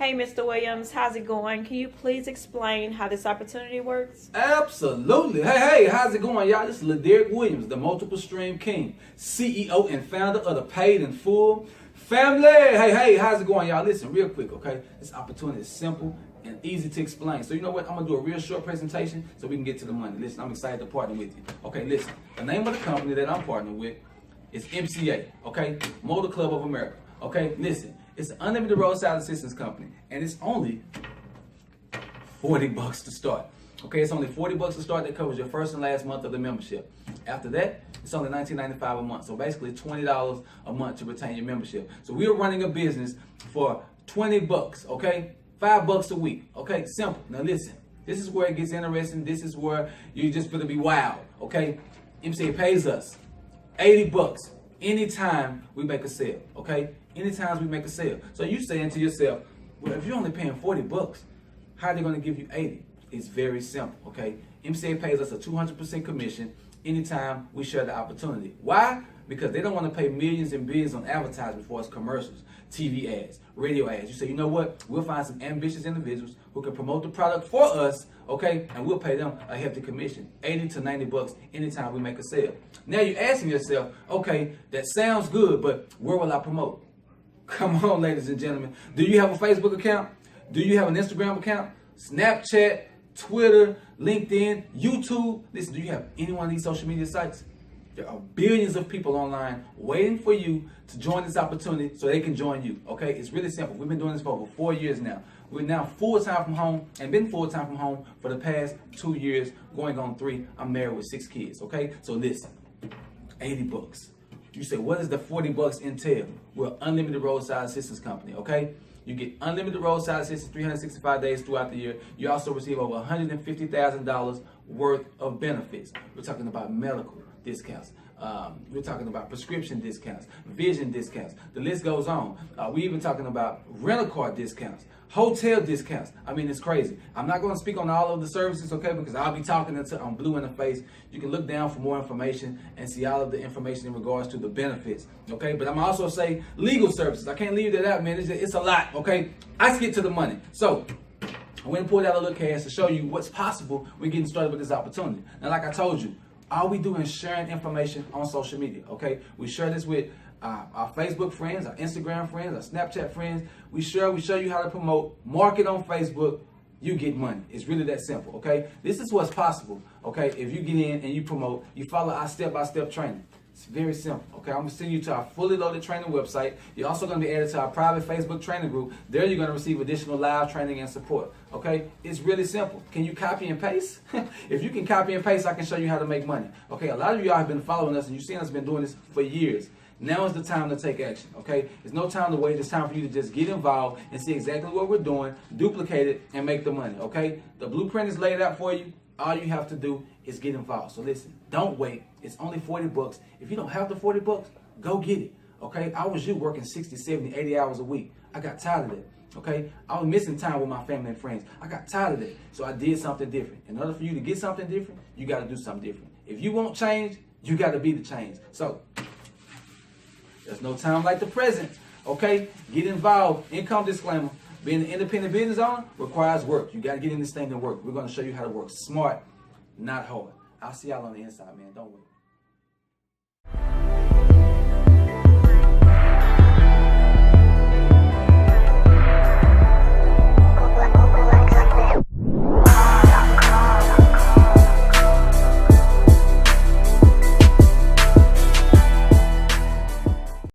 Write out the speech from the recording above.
Hey, Mr. Williams, how's it going? Can you please explain how this opportunity works? Absolutely. Hey, how's it going, y'all? This is Derek Williams, the Multiple Stream King, CEO and founder of the Paid in Full family. Hey, how's it going, y'all? Listen, real quick, okay? This opportunity is simple and easy to explain. So you know what? I'm going to do a real short presentation so we can get to the money. Listen, I'm excited to partner with you. Okay, listen. The name of the company that I'm partnering with is MCA, okay? Motor Club of America. Okay, listen. It's an unlimited roadside assistance company, and it's only $40 to start. Okay, it's only $40 to start. That covers your first and last month of the membership. After that, it's only $19.95 a month. So basically $20 a month to retain your membership. So we are running a business for $20, okay? $5 a week, okay? Simple. Now listen, this is where it gets interesting. This is where you're just gonna be wild, okay? MCA pays us $80 anytime we make a sale, okay? Anytime we make a sale. So you saying to yourself, well, if you're only paying $40, how are they going to give you 80? It's very simple, okay? MCA pays us a 200% commission anytime we share the opportunity. Why? Because they don't want to pay millions and billions on advertising for us, commercials, TV ads, radio ads. You say, you know what? We'll find some ambitious individuals who can promote the product for us, okay? And we'll pay them a hefty commission, $80 to $90 anytime we make a sale. Now you're asking yourself, okay, that sounds good, but where will I promote? Come on, ladies and gentlemen. Do you have a Facebook account? Do you have an Instagram account? Snapchat, Twitter, LinkedIn, YouTube? Listen, do you have any one of these social media sites? There are billions of people online waiting for you to join this opportunity so they can join you, okay? It's really simple. We've been doing this for over 4 years now. We're now full-time from home and been full-time from home for the past 2 years, going on 3. I'm married with 6 kids, okay? So listen, $80. You say, what does the $40 entail? We're an unlimited roadside assistance company, okay? You get unlimited roadside assistance 365 days throughout the year. You also receive over $150,000 worth of benefits. We're talking about medical discounts. We're talking about prescription discounts, vision discounts. The list goes on. We're even talking about rental car discounts, hotel discounts. I mean, it's crazy. I'm not going to speak on all of the services, okay, because I'll be talking until I'm blue in the face. You can look down for more information and see all of the information in regards to the benefits, okay? But I'm also say legal services. I can't leave that out, man. It's a lot, okay? Let's get to the money. So I went and pulled out a little cash to show you what's possible when getting started with this opportunity. Now, like I told you, all we do is sharing information on social media, okay? We share this with our Facebook friends, our Instagram friends, our Snapchat friends. We show you how to promote, market on Facebook, you get money. It's really that simple, okay? This is what's possible, okay? If you get in and you promote, you follow our step-by-step training. It's very simple, okay? I'm gonna send you to our fully loaded training website. You're also gonna be added to our private Facebook training group. There you're gonna receive additional live training and support, okay? It's really simple. Can you copy and paste? If you can copy and paste, I can show you how to make money, okay? A lot of y'all have been following us and you've seen us been doing this for years. Now is the time to take action, okay? There's no time to wait. It's time for you to just get involved and see exactly what we're doing, duplicate it, and make the money, okay? The blueprint is laid out for you. All you have to do is get involved. So listen, don't wait. It's only $40. If you don't have the $40, go get it, okay? I was you working 60, 70, 80 hours a week. I got tired of that, okay? I was missing time with my family and friends. I got tired of that, so I did something different. In order for you to get something different, you got to do something different. If you want change, you got to be the change. So there's no time like the present, okay? Get involved. Income disclaimer. Being an independent business owner requires work. You got to get in this thing and work. We're going to show you how to work smart, not hard. I'll see y'all on the inside, man. Don't wait.